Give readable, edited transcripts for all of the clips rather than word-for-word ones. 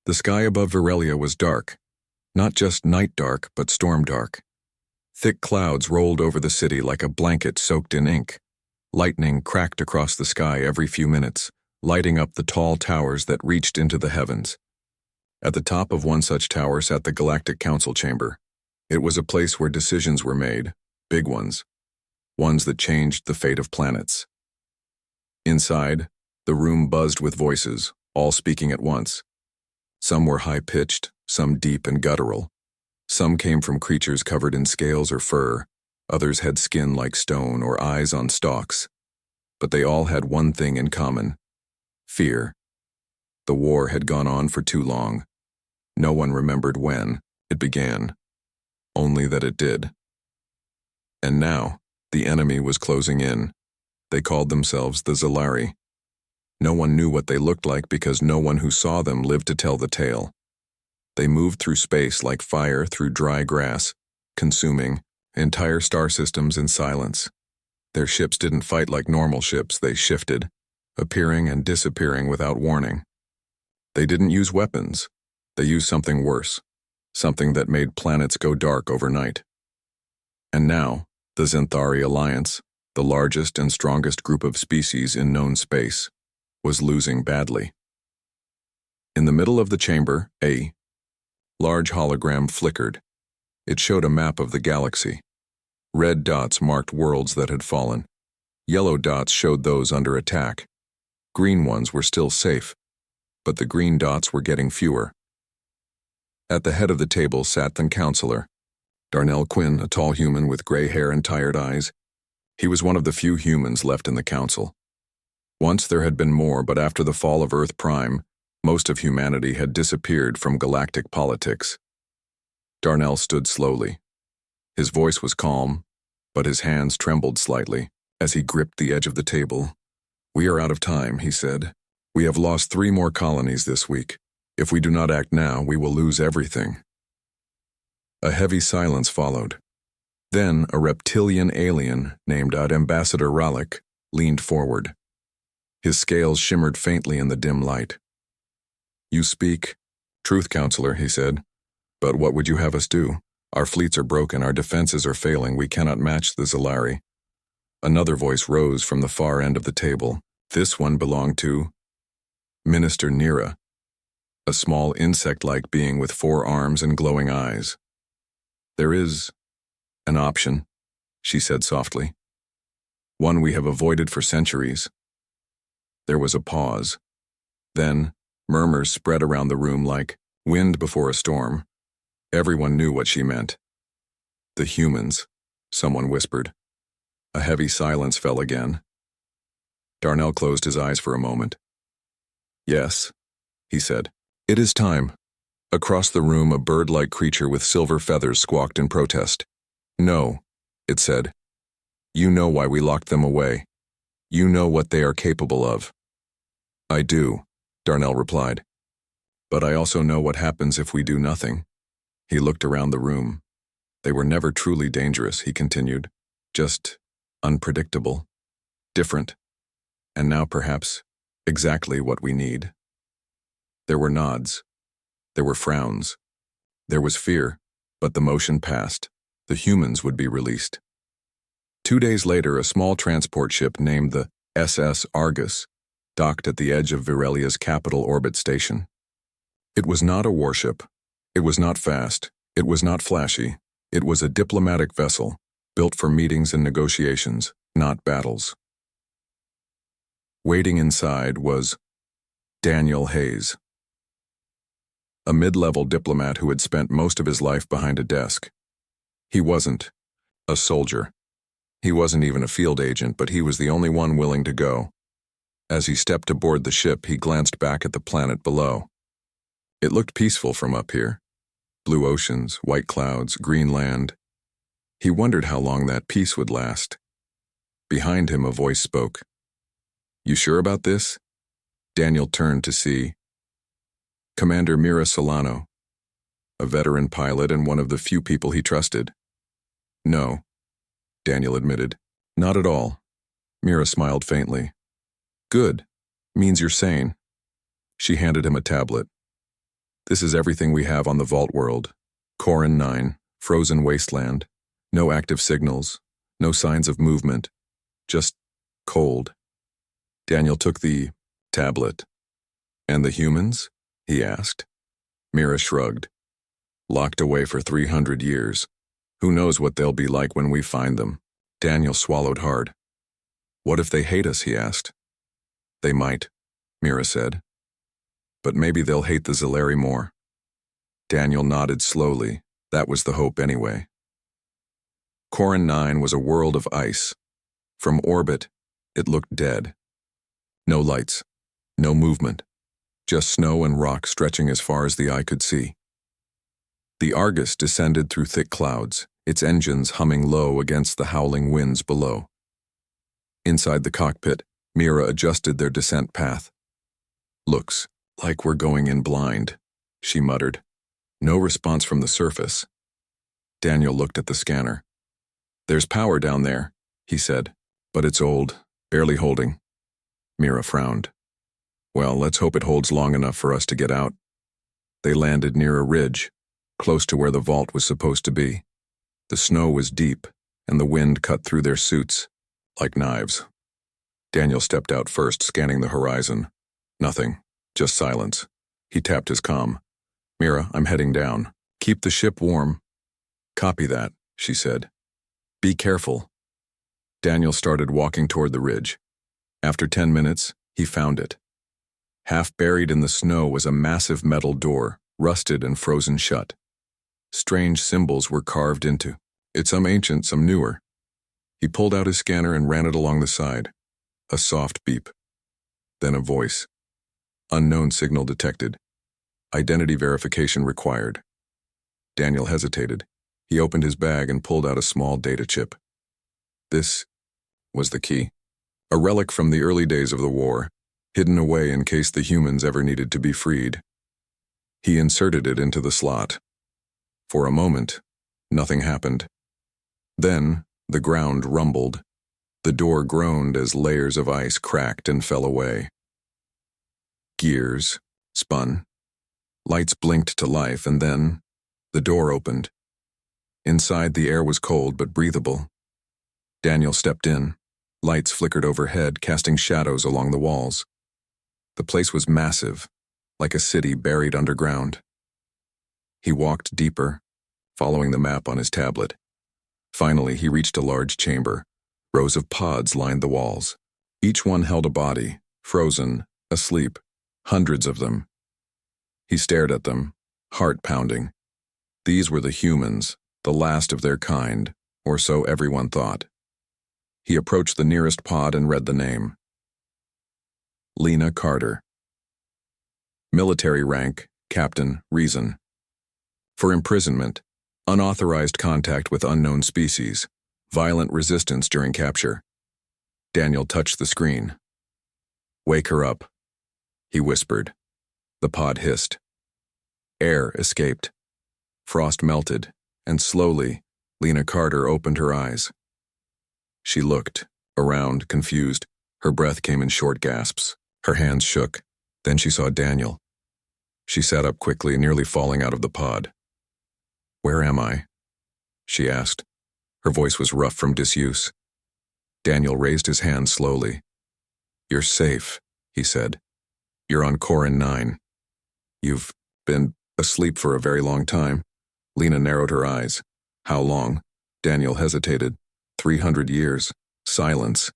The sky above Virelia was dark, not just night dark, but storm dark. Thick clouds rolled over the city like a blanket soaked in ink. Lightning cracked across the sky every few minutes, lighting up the tall towers that reached into the heavens. At the top of one such tower sat the Galactic Council chamber. It was a place where decisions were made, big ones that changed the fate of planets. Inside, the room buzzed with voices, all speaking at once. Some were high-pitched, some deep and guttural. Some came from creatures covered in scales or fur, others had skin like stone or eyes on stalks. But they all had one thing in common: fear. The war had gone on for too long. No one remembered when it began, only that it did. And now, the enemy was closing in. They called themselves the Zalari. No one knew what they looked like because no one who saw them lived to tell the tale. They moved through space like fire through dry grass, consuming entire star systems in silence. Their ships didn't fight like normal ships, they shifted, appearing and disappearing without warning. They didn't use weapons. They used something worse, something that made planets go dark overnight. And now, the Zenthari Alliance, the largest and strongest group of species in known space, was losing badly. In the middle of the chamber, a large hologram flickered. It showed a map of the galaxy. Red dots marked worlds that had fallen. Yellow dots showed those under attack. Green ones were still safe, but the green dots were getting fewer. At the head of the table sat the counselor, Darnell Quinn, a tall human with gray hair and tired eyes. He was one of the few humans left in the council. Once there had been more, but after the fall of Earth Prime, most of humanity had disappeared from galactic politics. Darnell stood slowly. His voice was calm, but his hands trembled slightly as he gripped the edge of the table. "We are out of time," he said. "We have lost 3 more colonies this week. If we do not act now, we will lose everything." A heavy silence followed. Then a reptilian alien named Ambassador Ralik leaned forward. His scales shimmered faintly in the dim light. "You speak truth, counselor," he said. "But what would you have us do? Our fleets are broken, our defenses are failing, we cannot match the Zalari." Another voice rose from the far end of the table. This one belonged to Minister Nira, a small insect-like being with 4 arms and glowing eyes. "There is an option," she said softly. "One we have avoided for centuries." There was a pause. Then, murmurs spread around the room like wind before a storm. Everyone knew what she meant. "The humans," someone whispered. A heavy silence fell again. Darnell closed his eyes for a moment. "Yes," he said. "It is time." Across the room, a bird-like creature with silver feathers squawked in protest. "No," it said. "You know why we locked them away. You know what they are capable of." "I do," Darnell replied. "But I also know what happens if we do nothing." He looked around the room. "They were never truly dangerous," he continued. "Just unpredictable, different, and now perhaps exactly what we need." There were nods. There were frowns. There was fear, but the motion passed. The humans would be released. 2 days later, a small transport ship named the SS Argus docked at the edge of Virelia's capital orbit station. It was not a warship. It was not fast. It was not flashy. It was a diplomatic vessel, built for meetings and negotiations, not battles. Waiting inside was Daniel Hayes, a mid-level diplomat who had spent most of his life behind a desk. He wasn't a soldier. He wasn't even a field agent, but he was the only one willing to go. As he stepped aboard the ship, he glanced back at the planet below. It looked peaceful from up here. Blue oceans, white clouds, green land. He wondered how long that peace would last. Behind him, a voice spoke. "You sure about this?" Daniel turned to see Commander Mira Solano, a veteran pilot and one of the few people he trusted. "No," Daniel admitted. "Not at all." Mira smiled faintly. "Good. Means you're sane." She handed him a tablet. This is everything we have on the Vault world. Corin 9, frozen wasteland. No active signals, no signs of movement. Just cold. Daniel took the tablet. And the humans? He asked. Mira shrugged. Locked away for 300 years. Who knows what they'll be like when we find them? Daniel swallowed hard. What if they hate us, he asked. They might, Mira said. But maybe they'll hate the Zeleri more. Daniel nodded slowly. That was the hope anyway. Corin 9 was a world of ice. From orbit, it looked dead. No lights, no movement, just snow and rock stretching as far as the eye could see. The Argus descended through thick clouds, its engines humming low against the howling winds below. Inside the cockpit, Mira adjusted their descent path. Looks like we're going in blind, she muttered. No response from the surface. Daniel looked at the scanner. There's power down there, he said, but it's old, barely holding. Mira frowned. Well, let's hope it holds long enough for us to get out. They landed near a ridge, close to where the vault was supposed to be. The snow was deep, and the wind cut through their suits, like knives. Daniel stepped out first, scanning the horizon. Nothing, just silence. He tapped his comm. Mira, I'm heading down. Keep the ship warm. Copy that, she said. Be careful. Daniel started walking toward the ridge. After 10 minutes, he found it. Half buried in the snow was a massive metal door, rusted and frozen shut. Strange symbols were carved into it, some ancient, some newer. He pulled out his scanner and ran it along the side. A soft beep. Then a voice. Unknown signal detected. Identity verification required. Daniel hesitated. He opened his bag and pulled out a small data chip. This was the key. A relic from the early days of the war, hidden away in case the humans ever needed to be freed. He inserted it into the slot. For a moment, nothing happened. Then, the ground rumbled. The door groaned as layers of ice cracked and fell away. Gears spun. Lights blinked to life, and then the door opened. Inside, the air was cold but breathable. Daniel stepped in. Lights flickered overhead, casting shadows along the walls. The place was massive, like a city buried underground. He walked deeper, following the map on his tablet. Finally, he reached a large chamber. Rows of pods lined the walls. Each one held a body, frozen, asleep, hundreds of them. He stared at them, heart pounding. These were the humans, the last of their kind, or so everyone thought. He approached the nearest pod and read the name. Lena Carter. Military rank, Captain, reason. For imprisonment, unauthorized contact with unknown species, violent resistance during capture. Daniel touched the screen. Wake her up, he whispered. The pod hissed. Air escaped. Frost melted, and slowly, Lena Carter opened her eyes. She looked, around, confused. Her breath came in short gasps. Her hands shook. Then she saw Daniel. She sat up quickly, nearly falling out of the pod. Where am I? She asked. Her voice was rough from disuse. Daniel raised his hand slowly. You're safe, he said. You're on Corin 9. You've been asleep for a very long time. Lena narrowed her eyes. How long? Daniel hesitated. 300 years. Silence.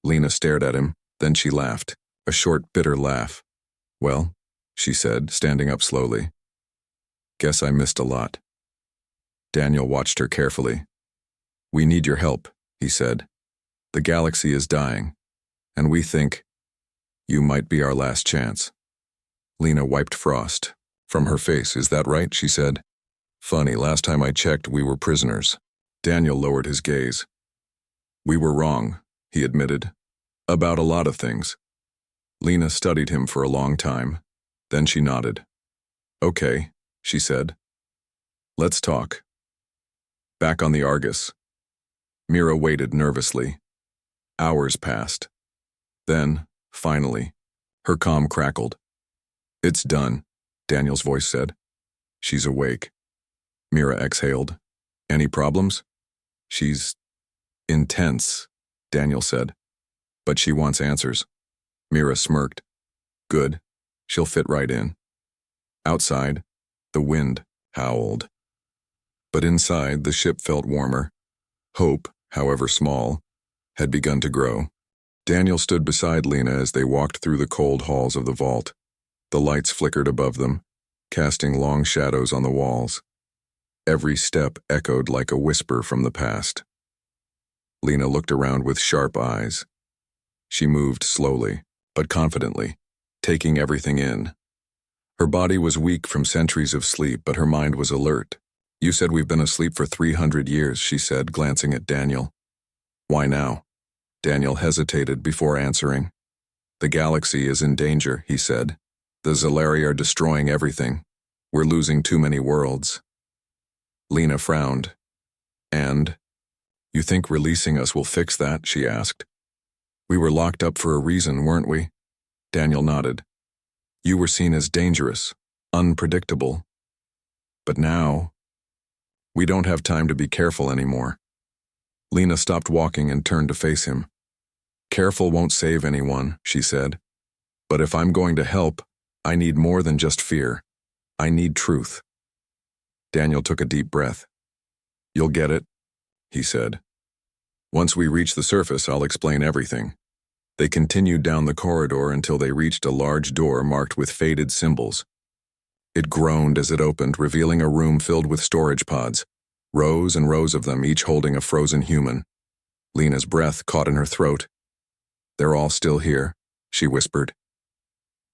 Lena stared at him, then she laughed. A short, bitter laugh. Well, she said, standing up slowly. Guess I missed a lot. Daniel watched her carefully. We need your help, he said. The galaxy is dying, and we think you might be our last chance. Lena wiped frost from her face. Is that right? She said. Funny, last time I checked, we were prisoners. Daniel lowered his gaze. We were wrong, he admitted. About a lot of things. Lena studied him for a long time. Then she nodded. Okay, she said. Let's talk. Back on the Argus. Mira waited nervously. Hours passed. Then, finally, her comm crackled. It's done. Daniel's voice said. She's awake. Mira exhaled. Any problems? She's intense, Daniel said. But she wants answers. Mira smirked. Good. She'll fit right in. Outside, the wind howled. But inside, the ship felt warmer. Hope, however small, had begun to grow. Daniel stood beside Lena as they walked through the cold halls of the vault. The lights flickered above them, casting long shadows on the walls. Every step echoed like a whisper from the past. Lena looked around with sharp eyes. She moved slowly, but confidently, taking everything in. Her body was weak from centuries of sleep, but her mind was alert. You said we've been asleep for 300 years, she said, glancing at Daniel. Why now? Daniel hesitated before answering. The galaxy is in danger, he said. The Zalari are destroying everything. We're losing too many worlds. Lena frowned. And? You think releasing us will fix that? She asked. We were locked up for a reason, weren't we? Daniel nodded. You were seen as dangerous, unpredictable. But now, we don't have time to be careful anymore. Lena stopped walking and turned to face him. Careful won't save anyone, she said. But if I'm going to help, I need more than just fear. I need truth. Daniel took a deep breath. You'll get it, he said. Once we reach the surface, I'll explain everything. They continued down the corridor until they reached a large door marked with faded symbols. It groaned as it opened, revealing a room filled with storage pods, rows and rows of them, each holding a frozen human. Lena's breath caught in her throat. They're all still here, she whispered.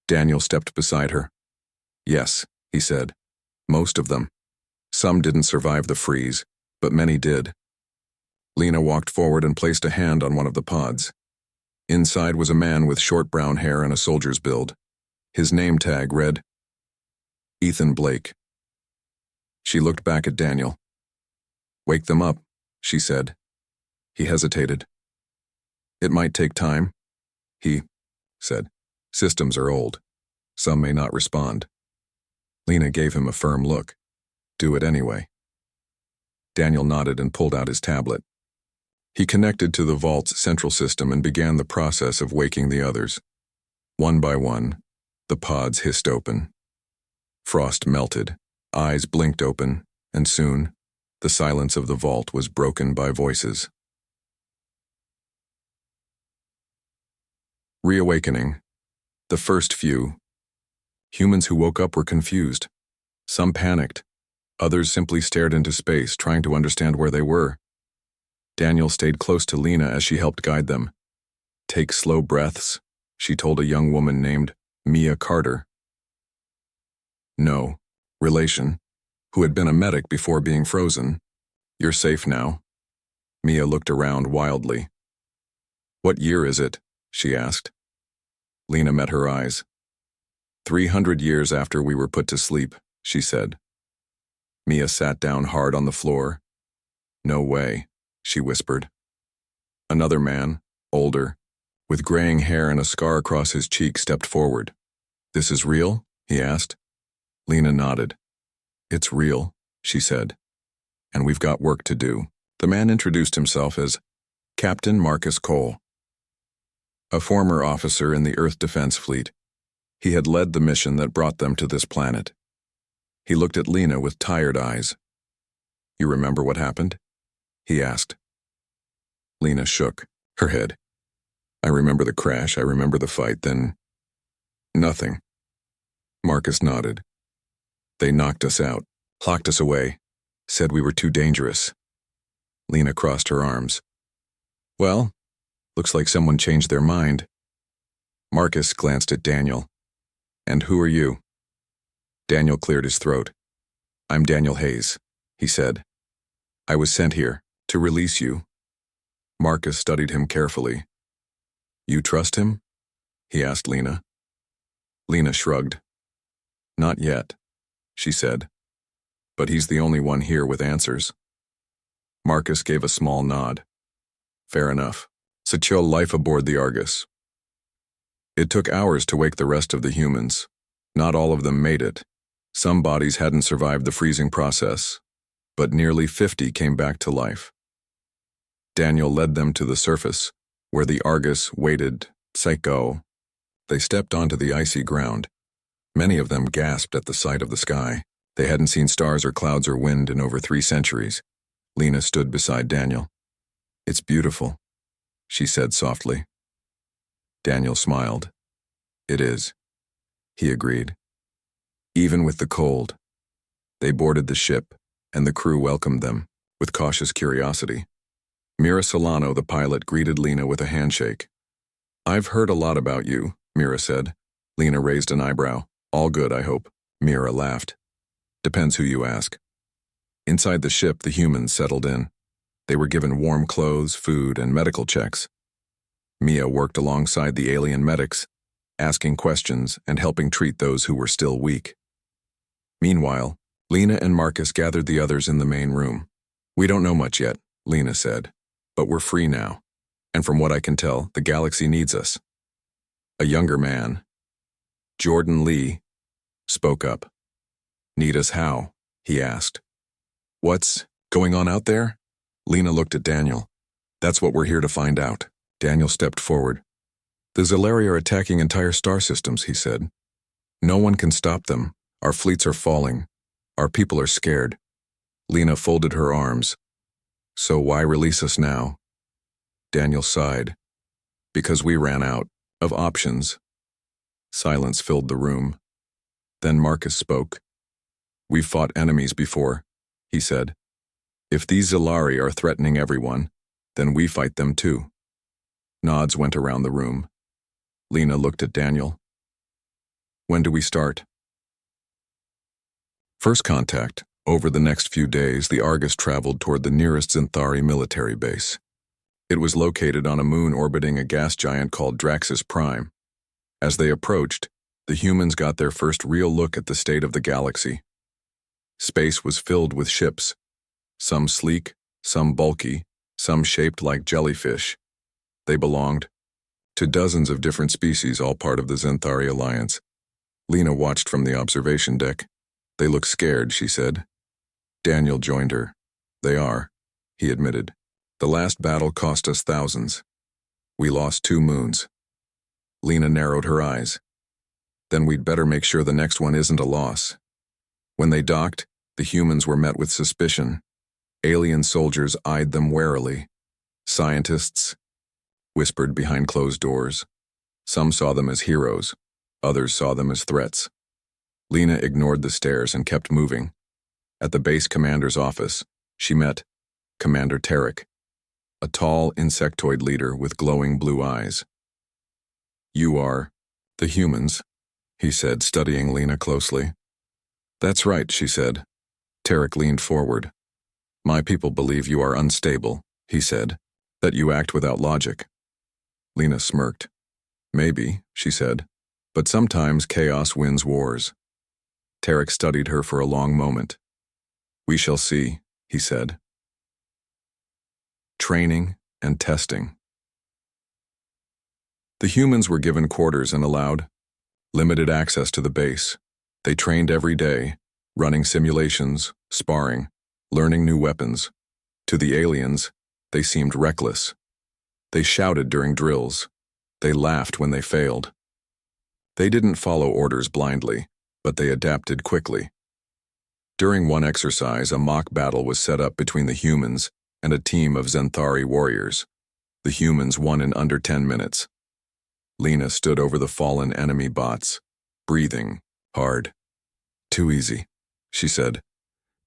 Daniel stepped beside her. Yes, he said. Most of them. Some didn't survive the freeze, but many did. Lena walked forward and placed a hand on one of the pods. Inside was a man with short brown hair and a soldier's build. His name tag read, Ethan Blake. She looked back at Daniel. Wake them up, she said. He hesitated. It might take time, he said. Systems are old. Some may not respond. Lena gave him a firm look. Do it anyway. Daniel nodded and pulled out his tablet. He connected to the vault's central system and began the process of waking the others. One by one, the pods hissed open. Frost melted, eyes blinked open, and soon, the silence of the vault was broken by voices. Reawakening. The first few. Humans who woke up were confused. Some panicked. Others simply stared into space, trying to understand where they were. Daniel stayed close to Lena as she helped guide them. Take slow breaths, she told a young woman named Mia Carter. No, relation, who had been a medic before being frozen. You're safe now. Mia looked around wildly. What year is it? She asked. Lena met her eyes. 300 years after we were put to sleep, she said. Mia sat down hard on the floor. No way, she whispered. Another man, older, with graying hair and a scar across his cheek, stepped forward. This is real? He asked. Lena nodded. It's real, she said. And we've got work to do. The man introduced himself as Captain Marcus Cole, a former officer in the Earth Defense Fleet. He had led the mission that brought them to this planet. He looked at Lena with tired eyes. You remember what happened? He asked. Lena shook her head. I remember the crash, I remember the fight, then nothing. Marcus nodded. They knocked us out, locked us away, said we were too dangerous. Lena crossed her arms. Well, looks like someone changed their mind. Marcus glanced at Daniel. And who are you? Daniel cleared his throat. I'm Daniel Hayes, he said. I was sent here to release you. Marcus studied him carefully. You trust him? He asked Lena. Lena shrugged. Not yet, she said. But he's the only one here with answers. Marcus gave a small nod. Fair enough. Secure life aboard the Argus. It took hours to wake the rest of the humans. Not all of them made it. Some bodies hadn't survived the freezing process, but nearly 50 came back to life. Daniel led them to the surface, where the Argus waited. Psycho. They stepped onto the icy ground. Many of them gasped at the sight of the sky. They hadn't seen stars or clouds or wind in over 3 centuries. Lena stood beside Daniel. "It's beautiful," she said softly. Daniel smiled. "It is," he agreed. Even with the cold, they boarded the ship, and the crew welcomed them with cautious curiosity. Mira Solano, the pilot, greeted Lena with a handshake. "I've heard a lot about you," Mira said. Lena raised an eyebrow. "All good, I hope." Mira laughed. "Depends who you ask." Inside the ship, the humans settled in. They were given warm clothes, food, and medical checks. Mia worked alongside the alien medics, asking questions and helping treat those who were still weak. Meanwhile, Lena and Marcus gathered the others in the main room. "We don't know much yet," Lena said, "but we're free now. And from what I can tell, the galaxy needs us." A younger man, Jordan Lee, spoke up. "Need us how?" he asked. "What's going on out there?" Lena looked at Daniel. "That's what we're here to find out." Daniel stepped forward. "The Zellari are attacking entire star systems," he said. "No one can stop them. Our fleets are falling. Our people are scared." Lena folded her arms. "So why release us now?" Daniel sighed. "Because we ran out of options." Silence filled the room. Then Marcus spoke. "We've fought enemies before," he said. "If these Zellari are threatening everyone, then we fight them too." Nods went around the room. Lena looked at Daniel. "When do we start?" First contact. Over the next few days, the Argus traveled toward the nearest Zentari military base. It was located on a moon orbiting a gas giant called Draxus Prime. As they approached, the humans got their first real look at the state of the galaxy. Space was filled with ships, some sleek, some bulky, some shaped like jellyfish. They belonged to dozens of different species, all part of the Zentari Alliance. Lena watched from the observation deck. "They look scared," she said. Daniel joined her. "They are," he admitted. "The last battle cost us thousands. We lost 2 moons." Lena narrowed her eyes. "Then we'd better make sure the next one isn't a loss." When they docked, the humans were met with suspicion. Alien soldiers eyed them warily. Scientists whispered behind closed doors. Some saw them as heroes. Others saw them as threats. Lena ignored the stares and kept moving. At the base commander's office, she met Commander Tarek, a tall insectoid leader with glowing blue eyes. "You are the humans," he said, studying Lena closely. "That's right," she said. Tarek leaned forward. "My people believe you are unstable," he said, "that you act without logic." Lena smirked. "Maybe," she said, "but sometimes chaos wins wars." Tarek studied her for a long moment. "We shall see," he said. Training and testing. The humans were given quarters and allowed limited access to the base. They trained every day, running simulations, sparring, learning new weapons. To the aliens, they seemed reckless. They shouted during drills. They laughed when they failed. They didn't follow orders blindly, but they adapted quickly. During one exercise, a mock battle was set up between the humans and a team of Zentari warriors. The humans won in under 10 minutes. Lena stood over the fallen enemy bots, breathing hard. "Too easy," she said.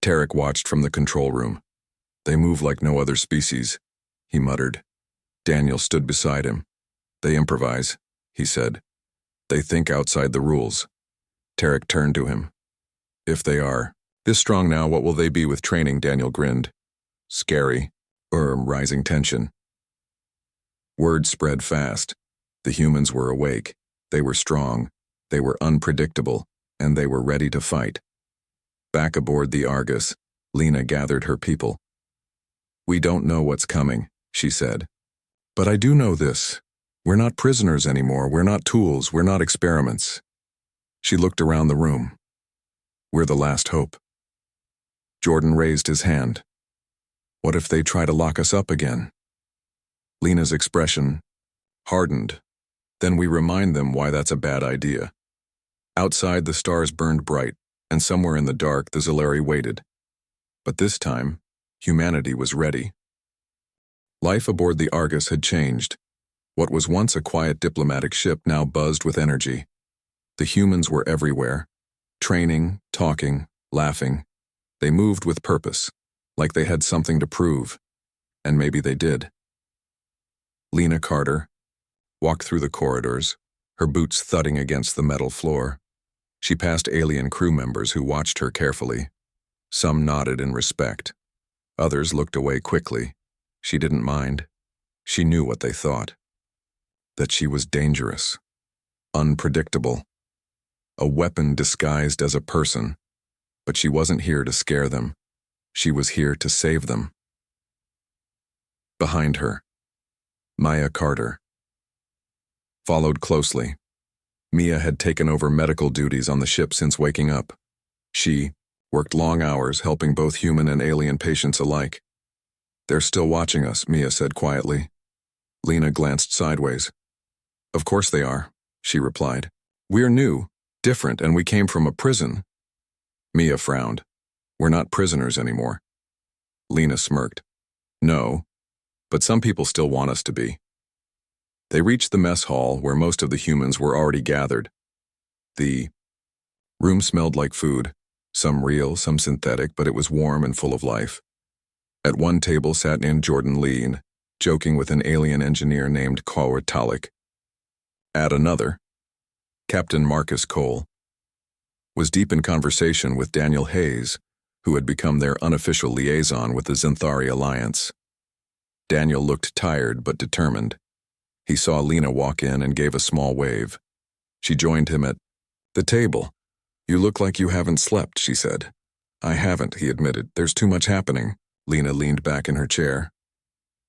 Tarek watched from the control room. "They move like no other species," he muttered. Daniel stood beside him. "They improvise," he said. "They think outside the rules." Tarek turned to him. "If they are this strong now, what will they be with training?" Daniel grinned. "Scary, or rising tension." Word spread fast. The humans were awake. They were strong. They were unpredictable, and they were ready to fight. Back aboard the Argus, Lena gathered her people. "We don't know what's coming," she said. "But I do know this. We're not prisoners anymore. We're not tools. We're not experiments." She looked around the room. We're the last hope. Jordan raised his hand. What if they try to lock us up again? Lena's expression hardened. Then we remind them why that's a bad idea. Outside, the stars burned bright, and somewhere in the dark, the Zalari waited. But this time, humanity was ready. Life aboard the Argus had changed. What was once a quiet diplomatic ship now buzzed with energy. The humans were everywhere, training, talking, laughing. They moved with purpose, like they had something to prove, and maybe they did. Lena Carter walked through the corridors, her boots thudding against the metal floor. She passed alien crew members who watched her carefully. Some nodded in respect. Others looked away quickly. She didn't mind. She knew what they thought. That she was dangerous, unpredictable, a weapon disguised as a person. But she wasn't here to scare them. She was here to save them. Behind her, Maya Carter followed closely. Mia had taken over medical duties on the ship since waking up. She worked long hours helping both human and alien patients alike. They're still watching us, Mia said quietly. Lena glanced sideways. Of course they are, she replied. We're new, different, and we came from a prison. Mia frowned. We're not prisoners anymore. Lena smirked. No, but some people still want us to be. They reached the mess hall where most of the humans were already gathered. The room smelled like food, some real, some synthetic, but it was warm and full of life. At one table sat in Jordan Lean, joking with an alien engineer named Kaur Talik. At another, Captain Marcus Cole was deep in conversation with Daniel Hayes, who had become their unofficial liaison with the Zenthari Alliance. Daniel looked tired but determined. He saw Lena walk in and gave a small wave. She joined him at the table. You look like you haven't slept, she said. I haven't, he admitted. There's too much happening. Lena leaned back in her chair.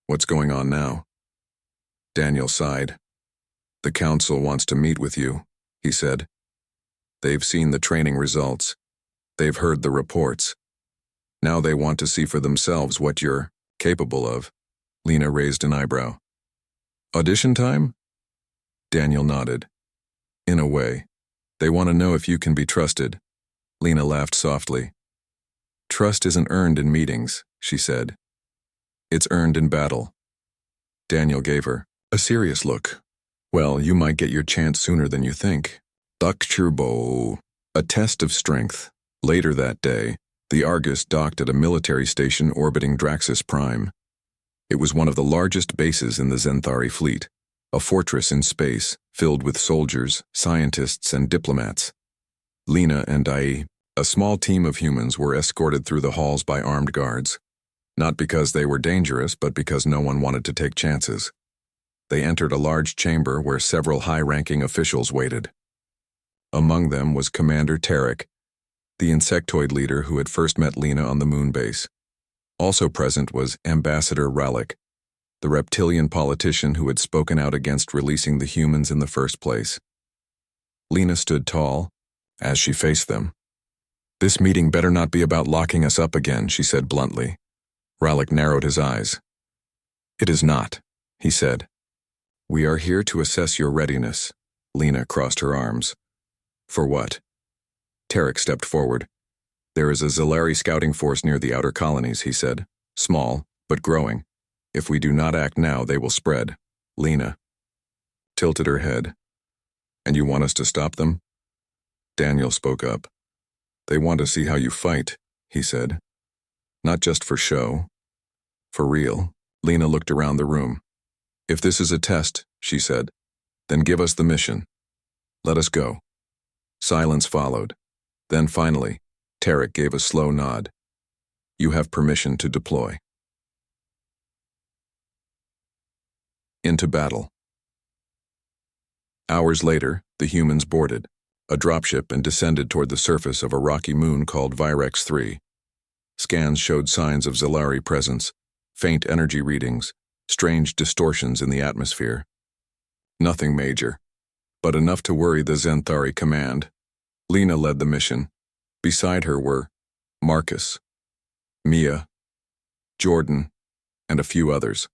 What's going on now? Daniel sighed. The council wants to meet with you, he said. They've seen the training results. They've heard the reports. Now they want to see for themselves what you're capable of. Lena raised an eyebrow. Audition time? Daniel nodded. In a way. They want to know if you can be trusted. Lena laughed softly. Trust isn't earned in meetings, she said. It's earned in battle. Daniel gave her a serious look. Well, you might get your chance sooner than you think. Turbo. A test of strength. Later that day, the Argus docked at a military station orbiting Draxus Prime. It was one of the largest bases in the Zenthari fleet, a fortress in space filled with soldiers, scientists, and diplomats. Lena and I, a small team of humans, were escorted through the halls by armed guards. Not because they were dangerous, but because no one wanted to take chances. They entered a large chamber where several high-ranking officials waited. Among them was Commander Tarek, the insectoid leader who had first met Lena on the moon base. Also present was Ambassador Ralik, the reptilian politician who had spoken out against releasing the humans in the first place. Lena stood tall as she faced them. This meeting better not be about locking us up again, she said bluntly. Ralik narrowed his eyes. It is not, he said. We are here to assess your readiness. Lena crossed her arms. For what? Tarek stepped forward. There is a Zalari scouting force near the outer colonies, he said. Small, but growing. If we do not act now, they will spread. Lena tilted her head. And you want us to stop them? Daniel spoke up. They want to see how you fight, he said. Not just for show. For real. Lena looked around the room. If this is a test, she said, then give us the mission. Let us go. Silence followed. Then finally, Tarek gave a slow nod. You have permission to deploy. Into battle. Hours later, the humans boarded a dropship and descended toward the surface of a rocky moon called Virex 3. Scans showed signs of Zalari presence, faint energy readings, strange distortions in the atmosphere. Nothing major, but enough to worry the Zenthari command. Lena led the mission. Beside her were Marcus, Mia, Jordan, and a few others.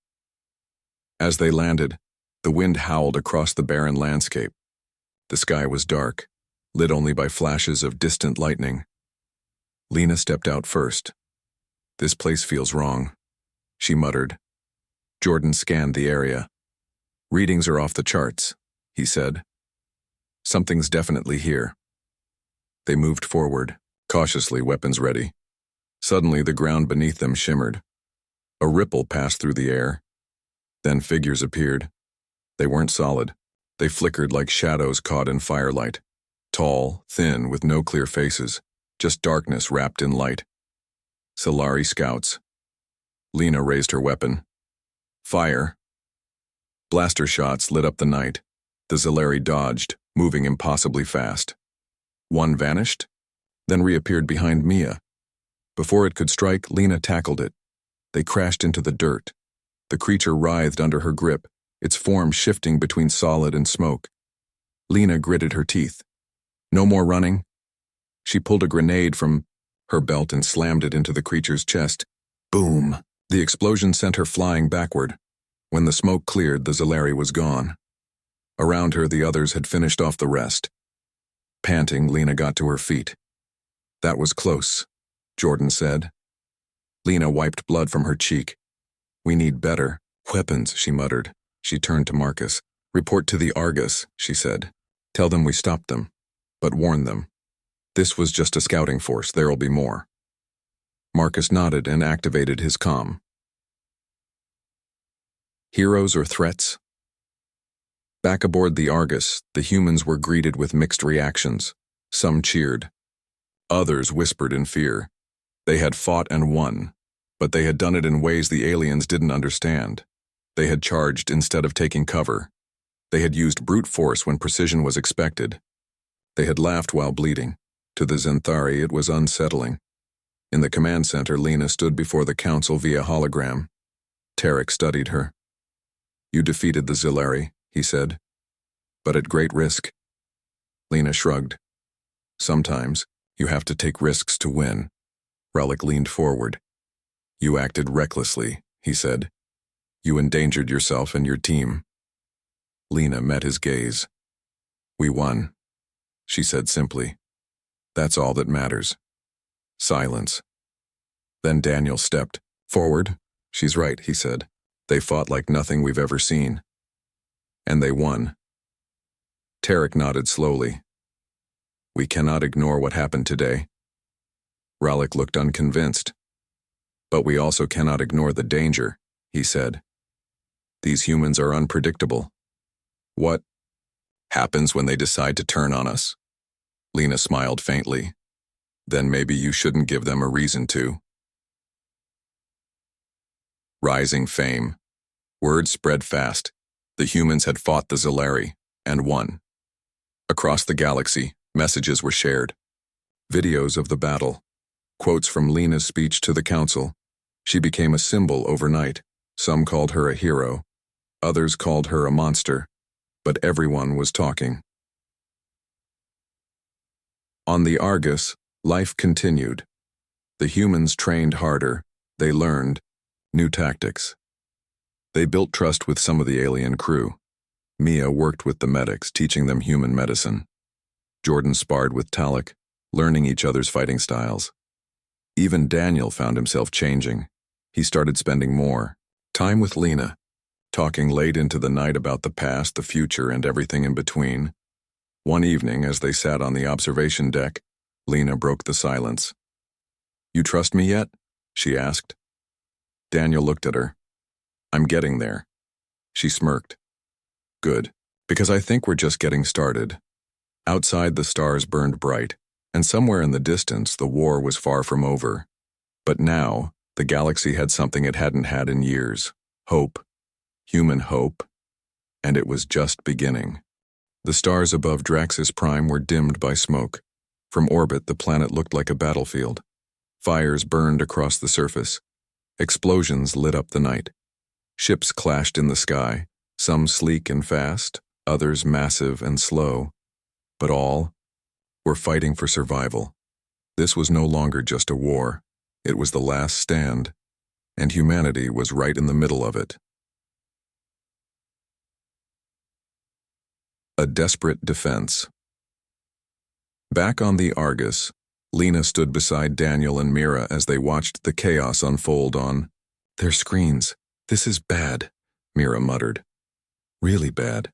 As they landed, the wind howled across the barren landscape. The sky was dark, lit only by flashes of distant lightning. Lena stepped out first. "This place feels wrong," she muttered. Jordan scanned the area. "Readings are off the charts," he said. "Something's definitely here." They moved forward, cautiously, weapons ready. Suddenly, the ground beneath them shimmered. A ripple passed through the air. Then figures appeared. They weren't solid. They flickered like shadows caught in firelight. Tall, thin, with no clear faces, just darkness wrapped in light. Solari scouts. Lena raised her weapon. "Fire." Blaster shots lit up the night. The Zilari dodged, moving impossibly fast. One vanished, then reappeared behind Mia. Before it could strike, Lena tackled it. They crashed into the dirt. The creature writhed under her grip, its form shifting between solid and smoke. Lena gritted her teeth. "No more running." She pulled a grenade from her belt and slammed it into the creature's chest. Boom! The explosion sent her flying backward. When the smoke cleared, the Zilari was gone. Around her, the others had finished off the rest. Panting, Lena got to her feet. "That was close," Jordan said. Lena wiped blood from her cheek. "We need better weapons," she muttered. She turned to Marcus. "Report to the Argus," she said. "Tell them we stopped them, but warn them. This was just a scouting force, there'll be more." Marcus nodded and activated his comm. Heroes or threats? Back aboard the Argus, the humans were greeted with mixed reactions. Some cheered. Others whispered in fear. They had fought and won, but they had done it in ways the aliens didn't understand. They had charged instead of taking cover. They had used brute force when precision was expected. They had laughed while bleeding. To the Zenthari, it was unsettling. In the command center, Lena stood before the council via hologram. Tarek studied her. "You defeated the Zilari," he said, "but at great risk." Lena shrugged. "Sometimes, you have to take risks to win." Relic leaned forward. "You acted recklessly," he said. "You endangered yourself and your team." Lena met his gaze. "We won," she said simply. "That's all that matters." Silence. Then Daniel stepped forward. "She's right," he said. "They fought like nothing we've ever seen. And they won." Tarek nodded slowly. "We cannot ignore what happened today." Relic looked unconvinced. "But we also cannot ignore the danger," he said. "These humans are unpredictable. What happens when they decide to turn on us?" Lena smiled faintly. "Then maybe you shouldn't give them a reason to." Rising fame. Word spread fast. The humans had fought the Zilari and won. Across the galaxy, messages were shared. Videos of the battle. Quotes from Lena's speech to the council. She became a symbol overnight. Some called her a hero. Others called her a monster. But everyone was talking. On the Argus, life continued. The humans trained harder. They learned new tactics. They built trust with some of the alien crew. Mia worked with the medics, teaching them human medicine. Jordan sparred with Talek, learning each other's fighting styles. Even Daniel found himself changing. He started spending more time with Lena, talking late into the night about the past, the future, and everything in between. One evening, as they sat on the observation deck, Lena broke the silence. "You trust me yet?" she asked. Daniel looked at her. "I'm getting there." She smirked. "Good, because I think we're just getting started." Outside, the stars burned bright, and somewhere in the distance, the war was far from over. But now, the galaxy had something it hadn't had in years. Hope. Human hope. And it was just beginning. The stars above Draxis Prime were dimmed by smoke. From orbit, the planet looked like a battlefield. Fires burned across the surface. Explosions lit up the night. Ships clashed in the sky, some sleek and fast, others massive and slow. But all were fighting for survival. This was no longer just a war. It was the last stand, and humanity was right in the middle of it. A desperate defense. Back on the Argus, Lena stood beside Daniel and Mira as they watched the chaos unfold on their screens. "This is bad," Mira muttered. "Really bad."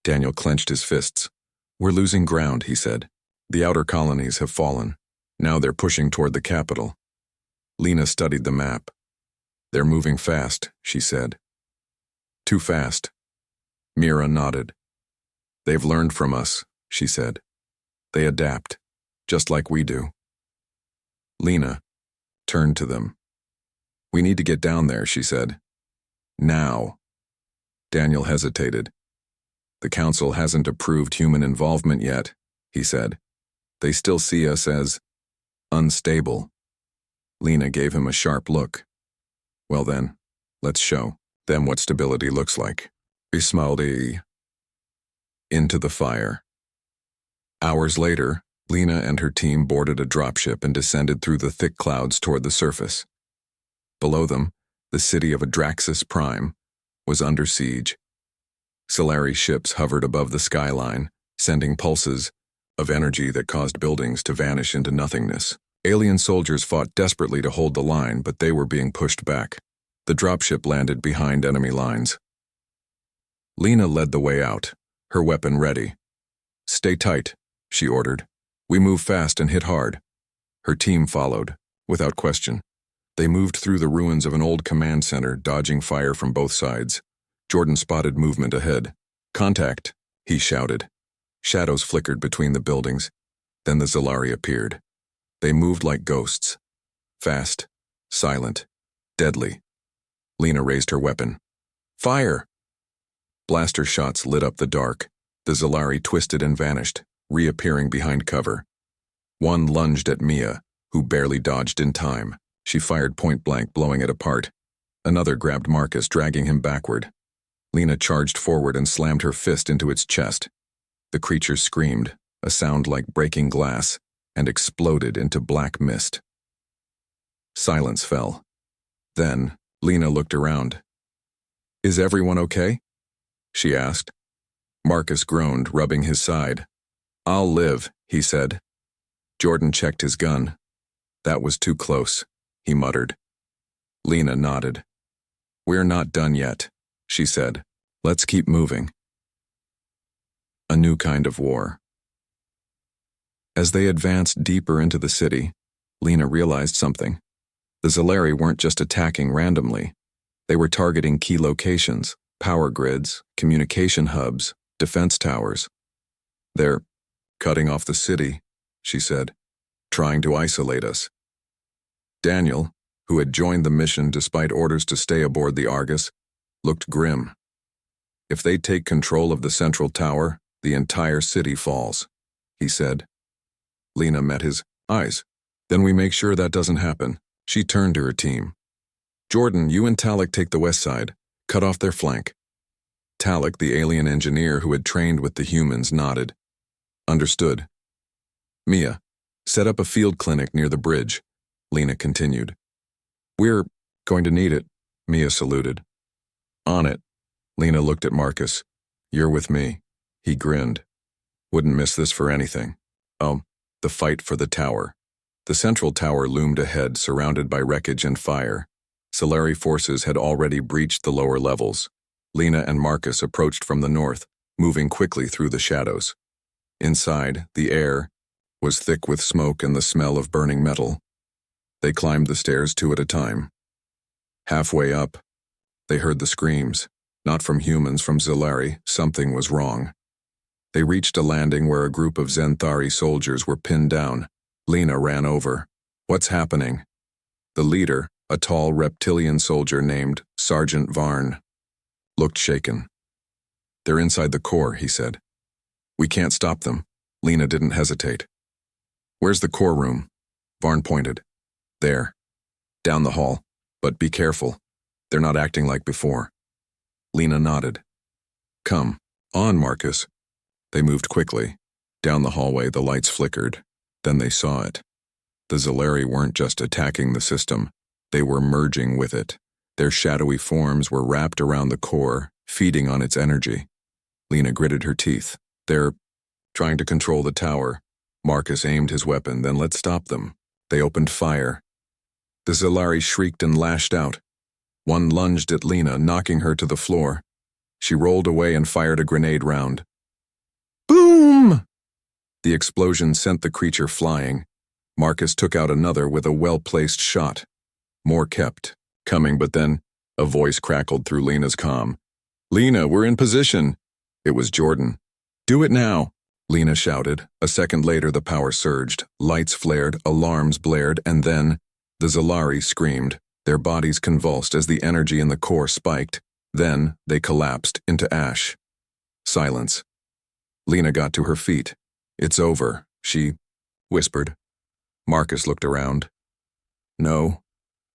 Daniel clenched his fists. "We're losing ground," he said. "The outer colonies have fallen. Now they're pushing toward the capital." Lena studied the map. "They're moving fast," she said. "Too fast." Mira nodded. "They've learned from us," she said. "They adapt, just like we do." Lena turned to them. "We need to get down there," she said. "Now." Daniel hesitated. "The council hasn't approved human involvement yet," he said. "They still see us as unstable." Lena gave him a sharp look. "Well then, let's show them what stability looks like." Ismaldi. Into the fire. Hours later, Lena and her team boarded a dropship and descended through the thick clouds toward the surface. Below them, the city of Adraxis Prime was under siege. Solari ships hovered above the skyline, sending pulses of energy that caused buildings to vanish into nothingness. Alien soldiers fought desperately to hold the line, but they were being pushed back. The dropship landed behind enemy lines. Lena led the way out, her weapon ready. "Stay tight," she ordered. "We move fast and hit hard." Her team followed, without question. They moved through the ruins of an old command center, dodging fire from both sides. Jordan spotted movement ahead. "Contact," he shouted. Shadows flickered between the buildings. Then the Zalari appeared. They moved like ghosts. Fast, silent, deadly. Lena raised her weapon. "Fire!" Blaster shots lit up the dark. The Zalari twisted and vanished, reappearing behind cover. One lunged at Mia, who barely dodged in time. She fired point-blank, blowing it apart. Another grabbed Marcus, dragging him backward. Lena charged forward and slammed her fist into its chest. The creature screamed, a sound like breaking glass, and exploded into black mist. Silence fell. Then, Lena looked around. "Is everyone okay?" she asked. Marcus groaned, rubbing his side. "I'll live," he said. Jordan checked his gun. "That was too close," he muttered. Lena nodded. "We're not done yet," she said. "Let's keep moving." A new kind of war. As they advanced deeper into the city, Lena realized something. The Zalari weren't just attacking randomly. They were targeting key locations, power grids, communication hubs, defense towers. "They're cutting off the city," she said, "trying to isolate us." Daniel, who had joined the mission despite orders to stay aboard the Argus, looked grim. "If they take control of the central tower, the entire city falls," he said. Lena met his eyes. "Then we make sure that doesn't happen." She turned to her team. "Jordan, you and Talik take the west side. Cut off their flank." Talik, the alien engineer who had trained with the humans, nodded. "Understood." "Mia, set up a field clinic near the bridge," Lena continued. "We're going to need it," Mia saluted. "On it." Lena looked at Marcus. "You're with me." He grinned. "Wouldn't miss this for anything." "Oh, the fight for the tower." The central tower loomed ahead, surrounded by wreckage and fire. Solari forces had already breached the lower levels. Lena and Marcus approached from the north, moving quickly through the shadows. Inside, the air was thick with smoke and the smell of burning metal. They climbed the stairs two at a time. Halfway up, they heard the screams, not from humans, from Zalari. Something was wrong. They reached a landing where a group of Zenthari soldiers were pinned down. Lena ran over. "What's happening?" The leader, a tall reptilian soldier named Sergeant Varn, looked shaken. "They're inside the core," he said. "We can't stop them." Lena didn't hesitate. "Where's the core room?" Varn pointed. "There. Down the hall. But be careful. They're not acting like before." Lena nodded. "Come on, Marcus." They moved quickly. Down the hallway, the lights flickered. Then they saw it. The Zalari weren't just attacking the system, they were merging with it. Their shadowy forms were wrapped around the core, feeding on its energy. Lena gritted her teeth. They're trying to control the tower. Marcus aimed his weapon, then let's stop them. They opened fire. The Zalari shrieked and lashed out. One lunged at Lena, knocking her to the floor. She rolled away and fired a grenade round. Boom! The explosion sent the creature flying. Marcus took out another with a well-placed shot. More kept coming, but then a voice crackled through Lena's comm. Lena, we're in position. It was Jordan. Do it now, Lena shouted. A second later, the power surged. Lights flared, alarms blared, and then the Zalari screamed. Their bodies convulsed as the energy in the core spiked. Then they collapsed into ash. Silence. Lena got to her feet. It's over, she whispered. Marcus looked around. No,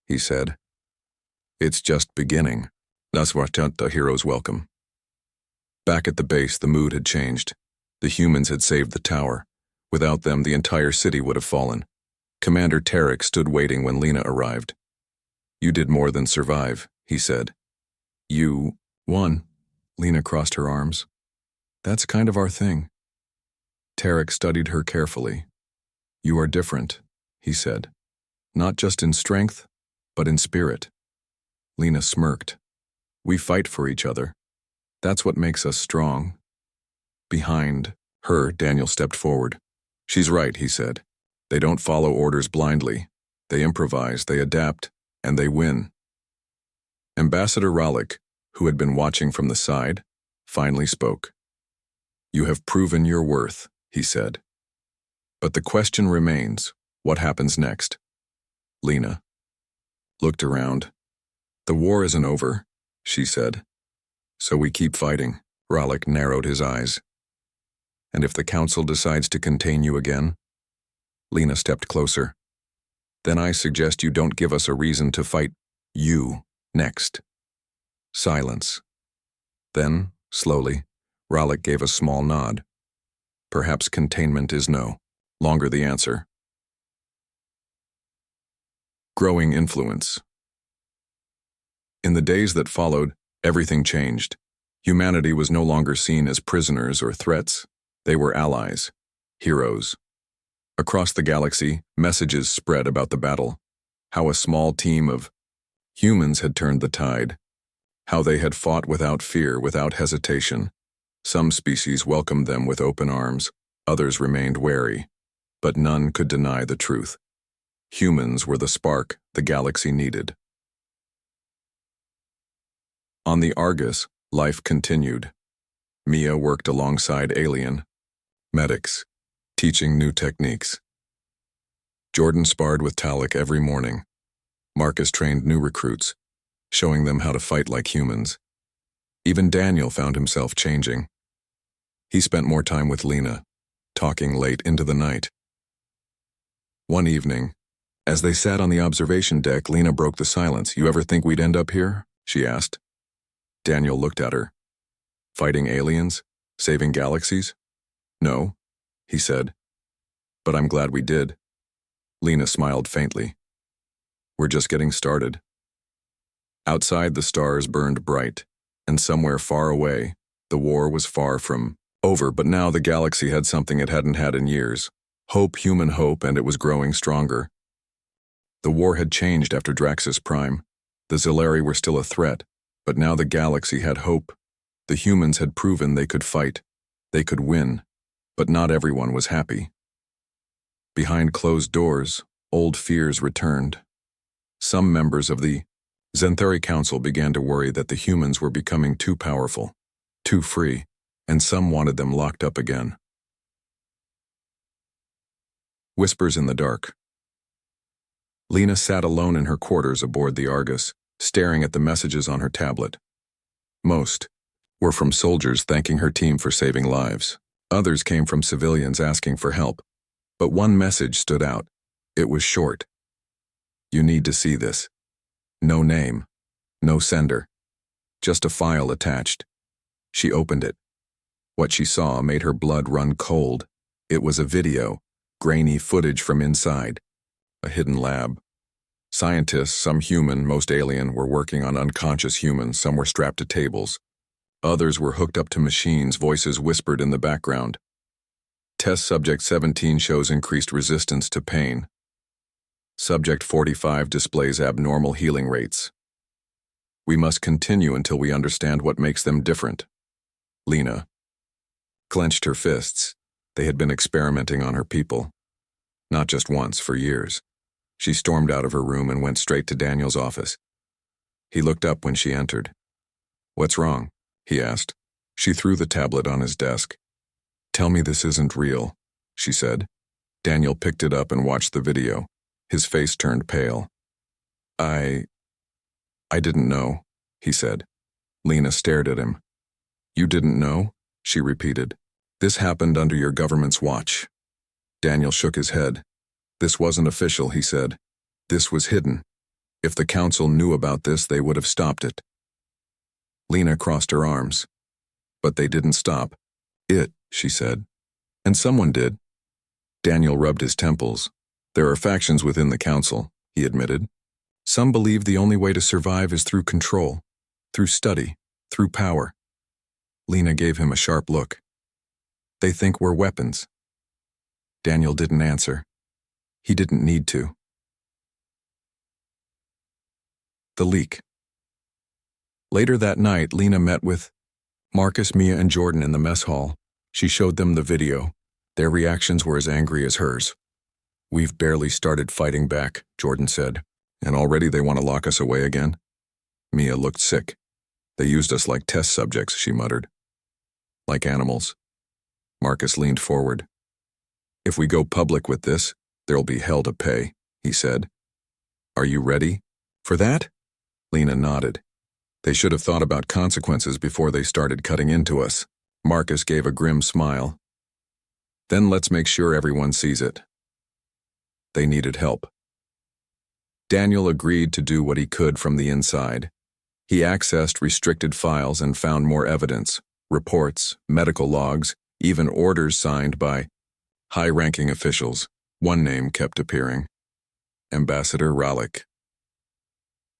he said. It's just beginning. That's what the heroes welcome. Back at the base, the mood had changed. The humans had saved the tower. Without them, the entire city would have fallen. Commander Tarek stood waiting when Lena arrived. You did more than survive, he said. You won. Lena crossed her arms. That's kind of our thing. Tarek studied her carefully. You are different, he said. Not just in strength, but in spirit. Lena smirked. We fight for each other. That's what makes us strong. Behind her, Daniel stepped forward. She's right, he said. They don't follow orders blindly. They improvise, they adapt, and they win. Ambassador Ralik, who had been watching from the side, finally spoke. You have proven your worth, he said. But the question remains, what happens next? Lena looked around. The war isn't over, she said. So we keep fighting. Ralik narrowed his eyes. And if the council decides to contain you again? Lena stepped closer. Then I suggest you don't give us a reason to fight you next. Silence. Then, slowly, Ralik gave a small nod. Perhaps containment is no longer the answer. Growing influence. In the days that followed, everything changed. Humanity was no longer seen as prisoners or threats. They were allies, heroes. Across the galaxy, messages spread about the battle, how a small team of humans had turned the tide, how they had fought without fear, without hesitation. Some species welcomed them with open arms, others remained wary, but none could deny the truth. Humans were the spark the galaxy needed. On the Argus, life continued. Mia worked alongside alien medics, teaching new techniques. Jordan sparred with Talik every morning. Marcus trained new recruits, showing them how to fight like humans. Even Daniel found himself changing. He spent more time with Lena, talking late into the night. One evening, as they sat on the observation deck, Lena broke the silence. You ever think we'd end up here? She asked. Daniel looked at her. Fighting aliens? Saving galaxies? No, he said. But I'm glad we did. Lena smiled faintly. We're just getting started. Outside, the stars burned bright, and somewhere far away, the war was far from over, but now the galaxy had something it hadn't had in years. Hope, human hope, and it was growing stronger. The war had changed after Draxus Prime. The Zalari were still a threat, but now the galaxy had hope. The humans had proven they could fight. They could win. But not everyone was happy. Behind closed doors, old fears returned. Some members of the Zenthari Council began to worry that the humans were becoming too powerful, too free, and some wanted them locked up again. Whispers in the dark. Lena sat alone in her quarters aboard the Argus, staring at the messages on her tablet. Most were from soldiers thanking her team for saving lives. Others came from civilians asking for help. But one message stood out. It was short. You need to see this. No name. No sender. Just a file attached. She opened it. What she saw made her blood run cold. It was a video, grainy footage from inside. a hidden lab. Scientists, some human, most alien, were working on unconscious humans. Some were strapped to tables. Others were hooked up to machines, voices whispered in the background. Test subject 17 shows increased resistance to pain. Subject 45 displays abnormal healing rates. We must continue until we understand what makes them different. Lena clenched her fists. They had been experimenting on her people. Not just once, for years. She stormed out of her room and went straight to Daniel's office. He looked up when she entered. "What's wrong?" he asked. She threw the tablet on his desk. "Tell me this isn't real," she said. Daniel picked it up and watched the video. His face turned pale. I didn't know," he said. Lena stared at him. "You didn't know?" she repeated. "This happened under your government's watch." Daniel shook his head. "This wasn't official," he said. "This was hidden. If the council knew about this, they would have stopped it." Lena crossed her arms. "But they didn't stop it," she said. "And someone did." Daniel rubbed his temples. "There are factions within the council," he admitted. "Some believe the only way to survive is through control, through study, through power." Lena gave him a sharp look. "They think we're weapons." Daniel didn't answer. He didn't need to. The leak. Later that night, Lena met with Marcus, Mia, and Jordan in the mess hall. She showed them the video. Their reactions were as angry as hers. "We've barely started fighting back," Jordan said. "And already they want to lock us away again?" Mia looked sick. "They used us like test subjects," she muttered. "Like animals." Marcus leaned forward. "If we go public with this, there'll be hell to pay," he said. "Are you ready for that?" Lena nodded. "They should have thought about consequences before they started cutting into us." Marcus gave a grim smile. "Then let's make sure everyone sees it." They needed help. Daniel agreed to do what he could from the inside. He accessed restricted files and found more evidence, reports, medical logs, even orders signed by high-ranking officials. One name kept appearing: Ambassador Rallick.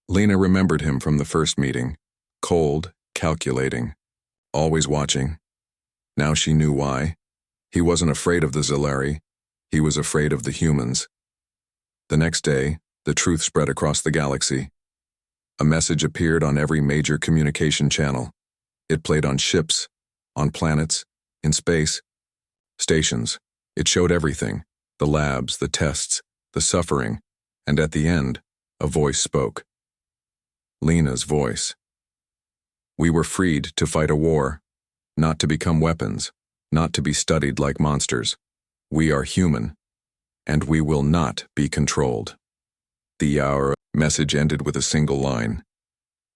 Lena remembered him from the first meeting. Cold, calculating, always watching. Now she knew why. He wasn't afraid of the Zellari. He was afraid of the humans. The next day, the truth spread across the galaxy. A message appeared on every major communication channel. It played on ships, on planets, in space, stations. It showed everything: the labs, the tests, the suffering, and at the end, a voice spoke. Lena's voice. "We were freed to fight a war, not to become weapons, not to be studied like monsters. We are human, and we will not be controlled." Our message ended with a single line: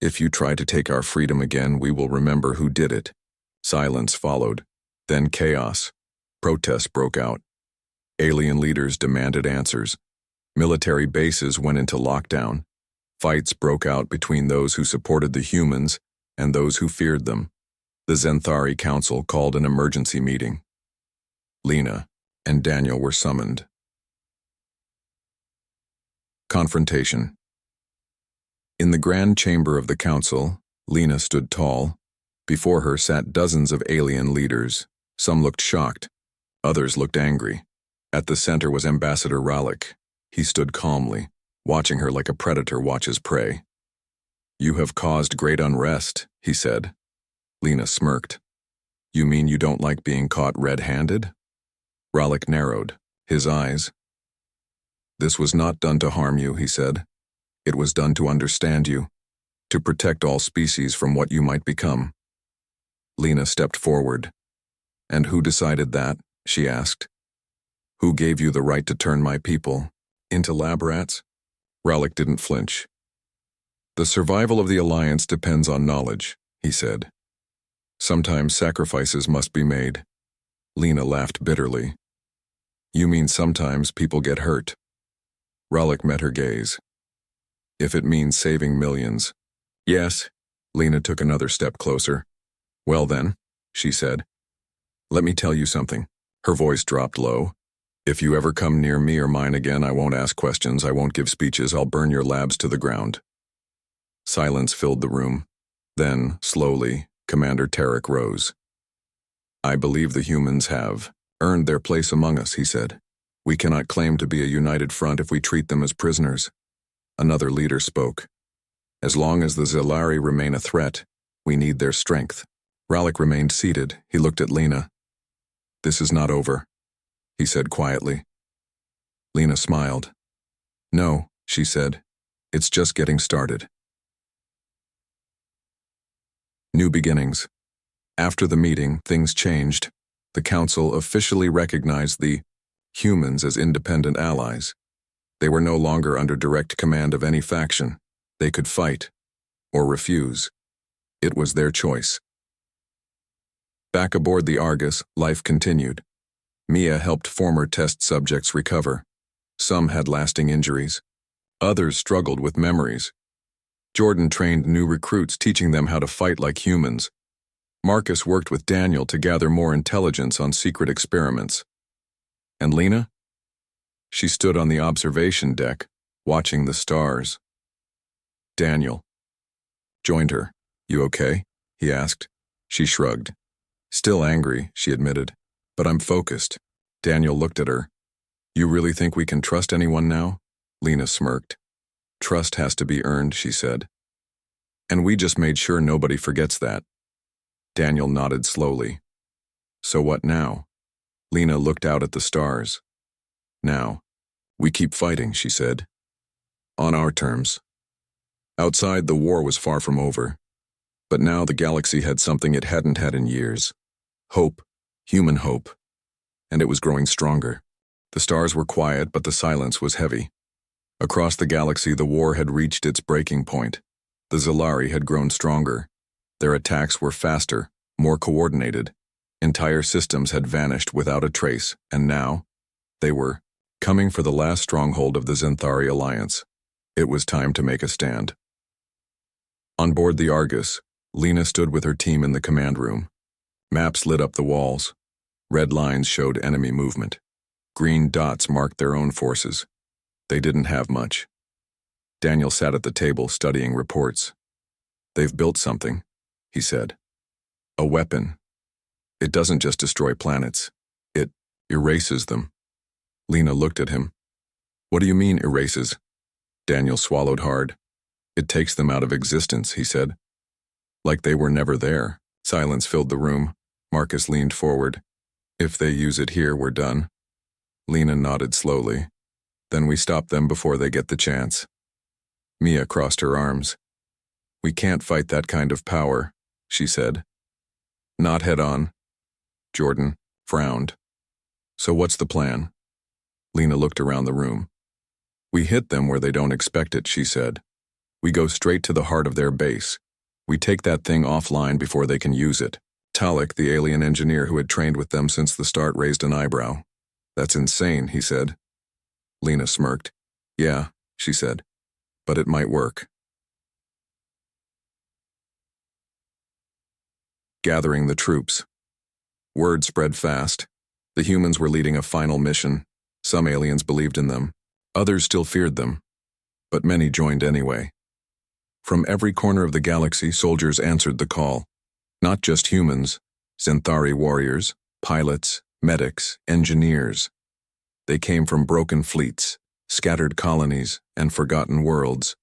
"If you try to take our freedom again, we will remember who did it." Silence followed, then chaos. Protests broke out. Alien leaders demanded answers. Military bases went into lockdown. Fights broke out between those who supported the humans and those who feared them. The Zenthari Council called an emergency meeting. Lena and Daniel were summoned. Confrontation. In the grand chamber of the council, Lena stood tall. Before her sat dozens of alien leaders. Some looked shocked. Others looked angry. At the center was Ambassador Rallick. He stood calmly, watching her like a predator watches prey. "You have caused great unrest," he said. Lena smirked. "You mean you don't like being caught red-handed?" Rallick narrowed, his eyes. "This was not done to harm you," he said. "It was done to understand you, to protect all species from what you might become." Lena stepped forward. "And who decided that?" she asked. "Who gave you the right to turn my people into lab rats?" Rallick didn't flinch. "The survival of the Alliance depends on knowledge," he said. "Sometimes sacrifices must be made." Lena laughed bitterly. "You mean sometimes people get hurt?" Rallick met her gaze. "If it means saving millions." "Yes." Lena took another step closer. "Well then," she said, "let me tell you something." Her voice dropped low. If you ever come near me or mine again, I won't ask questions, I won't give speeches, I'll burn your labs to the ground. Silence filled the room. Then, slowly, Commander Tarek rose. I believe the humans have earned their place among us, he said. We cannot claim to be a united front if we treat them as prisoners. Another leader spoke. As long as the Zilari remain a threat, we need their strength. Ralik remained seated. He looked at Lena. This is not over, he said quietly. Lena smiled. No, she said. It's just getting started. New beginnings. After the meeting, things changed. The Council officially recognized the humans as independent allies. They were no longer under direct command of any faction. They could fight or refuse. It was their choice. Back aboard the Argus, life continued. Mia helped former test subjects recover. Some had lasting injuries. Others struggled with memories. Jordan trained new recruits, teaching them how to fight like humans. Marcus worked with Daniel to gather more intelligence on secret experiments. And Lena? She stood on the observation deck, watching the stars. Daniel joined her. You okay? He asked. She shrugged. Still angry, she admitted. But I'm focused. Daniel looked at her. You really think we can trust anyone now? Lena smirked. Trust has to be earned, she said. And we just made sure nobody forgets that. Daniel nodded slowly. So what now? Lena looked out at the stars. Now, we keep fighting, she said. On our terms. Outside, the war was far from over. But now the galaxy had something it hadn't had in years. Hope, human hope. And it was growing stronger. The stars were quiet, but the silence was heavy. Across the galaxy, the war had reached its breaking point. The Zilari had grown stronger. Their attacks were faster, more coordinated. Entire systems had vanished without a trace, and now, they were coming for the last stronghold of the Zenthari Alliance. It was time to make a stand. On board the Argus, Lena stood with her team in the command room. Maps lit up the walls. Red lines showed enemy movement. Green dots marked their own forces. They didn't have much. Daniel sat at the table studying reports. They've built something, he said. A weapon. It doesn't just destroy planets. It erases them. Lena looked at him. What do you mean, erases? Daniel swallowed hard. It takes them out of existence, he said. Like they were never there. Silence filled the room. Marcus leaned forward. If they use it here, we're done. Lena nodded slowly. Then we stop them before they get the chance. Mia crossed her arms. We can't fight that kind of power, she said. Not head on. Jordan frowned. So what's the plan? Lena looked around the room. We hit them where they don't expect it, she said. We go straight to the heart of their base. We take that thing offline before they can use it. Talik, the alien engineer who had trained with them since the start, raised an eyebrow. That's insane, he said. Lena smirked. Yeah, she said. But it might work. Gathering the troops. Word spread fast. The humans were leading a final mission. Some aliens believed in them. Others still feared them. But many joined anyway. From every corner of the galaxy, soldiers answered the call. Not just humans, Zenthari warriors, pilots, medics, engineers. They came from broken fleets, scattered colonies, and forgotten worlds.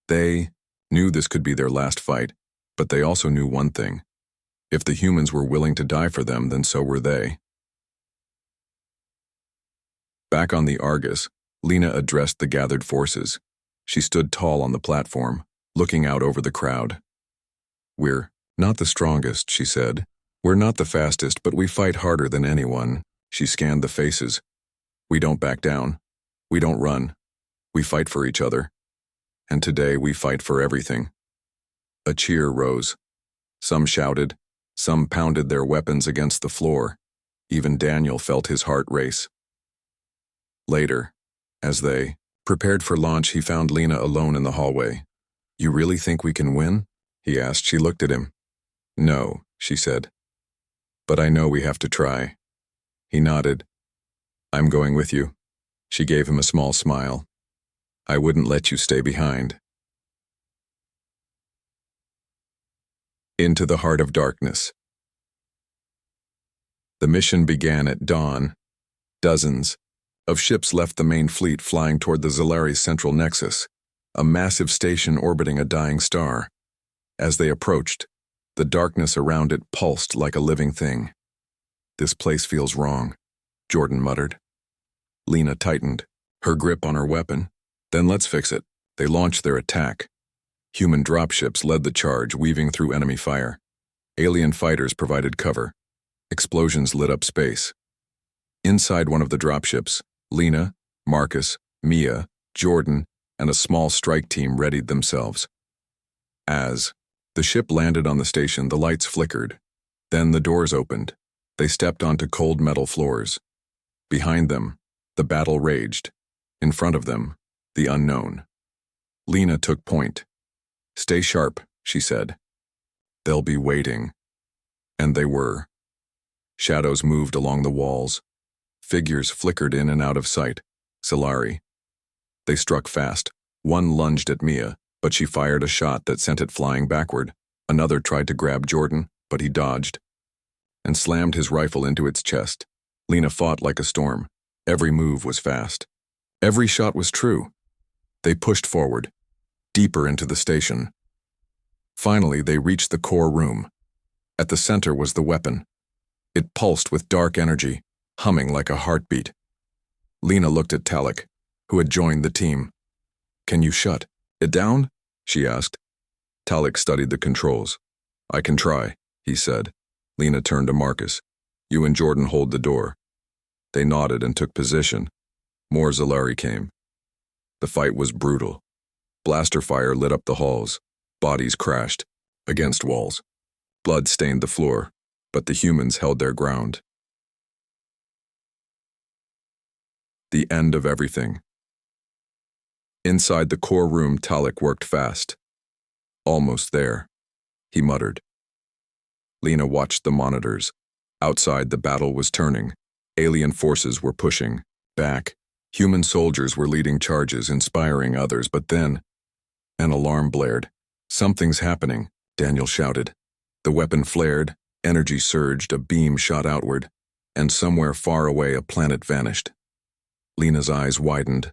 They knew this could be their last fight, but they also knew one thing. If the humans were willing to die for them, then so were they. Back on the Argus, Lena addressed the gathered forces. She stood tall on the platform, looking out over the crowd. We're not the strongest, she said. We're not the fastest, but we fight harder than anyone. She scanned the faces. We don't back down. We don't run. We fight for each other. And today we fight for everything. A cheer rose. Some shouted. Some pounded their weapons against the floor. Even Daniel felt his heart race. Later, as they prepared for launch, he found Lena alone in the hallway. You really think we can win? He asked. She looked at him. No, she said. But I know we have to try. He nodded. I'm going with you. She gave him a small smile. I wouldn't let you stay behind. Into the heart of darkness. The mission began at dawn. Dozens of ships left the main fleet flying toward the Zalari's central nexus, a massive station orbiting a dying star. As they approached, the darkness around it pulsed like a living thing. This place feels wrong, Jordan muttered. Lena tightened, her grip on her weapon. Then let's fix it. They launched their attack. Human dropships led the charge, weaving through enemy fire. Alien fighters provided cover. Explosions lit up space. Inside one of the dropships, Lena, Marcus, Mia, Jordan, and a small strike team readied themselves. As the ship landed on the station, the lights flickered. Then the doors opened. They stepped onto cold metal floors. Behind them, the battle raged. In front of them, the unknown. Lena took point. Stay sharp, she said. They'll be waiting. And they were. Shadows moved along the walls. Figures flickered in and out of sight. Zalari. They struck fast. One lunged at Mia, but she fired a shot that sent it flying backward. Another tried to grab Jordan, but he dodged and slammed his rifle into its chest. Lena fought like a storm. Every move was fast. Every shot was true. They pushed forward, deeper into the station. Finally, they reached the core room. At the center was the weapon. It pulsed with dark energy, humming like a heartbeat. Lena looked at Talik, who had joined the team. Can you shut it down? She asked. Talik studied the controls. I can try, he said. Lena turned to Marcus. You and Jordan hold the door. They nodded and took position. More Zalari came. The fight was brutal. Blaster fire lit up the halls. Bodies crashed against walls. Blood stained the floor, but the humans held their ground. The end of everything. Inside the core room, Talik worked fast. Almost there, he muttered. Lena watched the monitors. Outside, the battle was turning. Alien forces were pushing back. Human soldiers were leading charges, inspiring others, but then an alarm blared. Something's happening, Daniel shouted. The weapon flared, energy surged, a beam shot outward, and somewhere far away a planet vanished. Lena's eyes widened.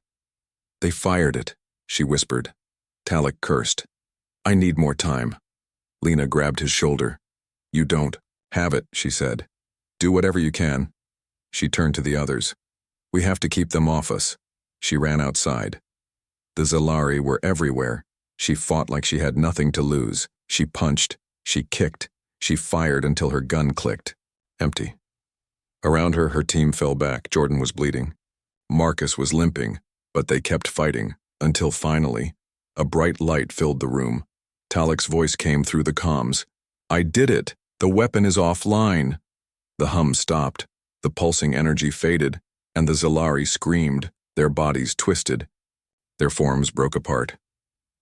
They fired it, she whispered. Talik cursed. I need more time. Lena grabbed his shoulder. You don't have it, she said. Do whatever you can. She turned to the others. We have to keep them off us. She ran outside. The Zalari were everywhere. She fought like she had nothing to lose. She punched. She kicked. She fired until her gun clicked. Empty. Around her, her team fell back. Jordan was bleeding. Marcus was limping, but they kept fighting, until finally, a bright light filled the room. Talik's voice came through the comms. I did it! The weapon is offline! The hum stopped. The pulsing energy faded, and the Zalari screamed, their bodies twisted. Their forms broke apart.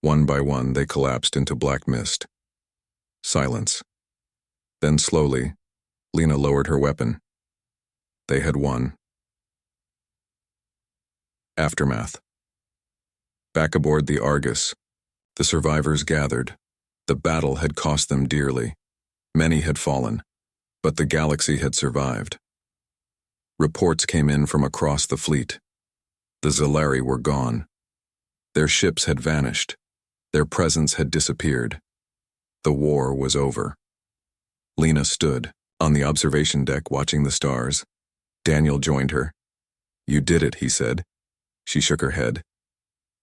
One by one, they collapsed into black mist. Silence. Then slowly, Lena lowered her weapon. They had won. Aftermath. Back aboard the Argus, the survivors gathered. The battle had cost them dearly. Many had fallen, but the galaxy had survived. Reports came in from across the fleet. The Zalari were gone. Their ships had vanished. Their presence had disappeared. The war was over. Lena stood on the observation deck watching the stars. Daniel joined her. You did it, he said. She shook her head.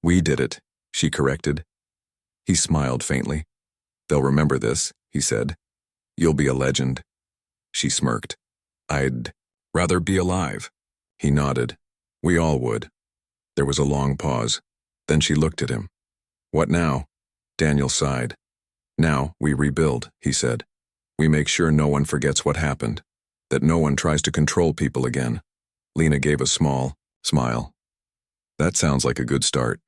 We did it, she corrected. He smiled faintly. They'll remember this, he said. You'll be a legend. She smirked. I'd rather be alive. He nodded. We all would. There was a long pause. Then she looked at him. What now? Daniel sighed. Now we rebuild, he said. We make sure no one forgets what happened, that no one tries to control people again. Lena gave a small smile. That sounds like a good start.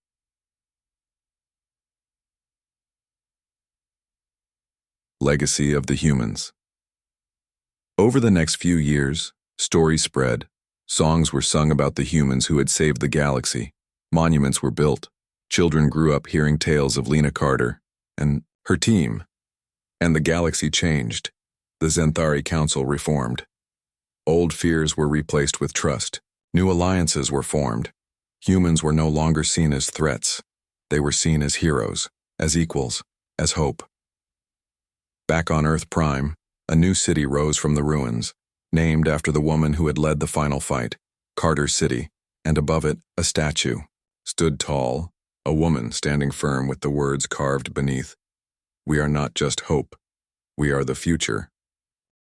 Legacy of the humans. Over the next few years, stories spread. Songs were sung about the humans who had saved the galaxy. Monuments were built. Children grew up hearing tales of Lena Carter and her team. And the galaxy changed. The Zenthari Council reformed. Old fears were replaced with trust. New alliances were formed. Humans were no longer seen as threats. They were seen as heroes, as equals, as hope. Back on Earth Prime, a new city rose from the ruins, named after the woman who had led the final fight, Carter City, and above it, a statue. Stood tall, a woman standing firm with the words carved beneath. We are not just hope. We are the future.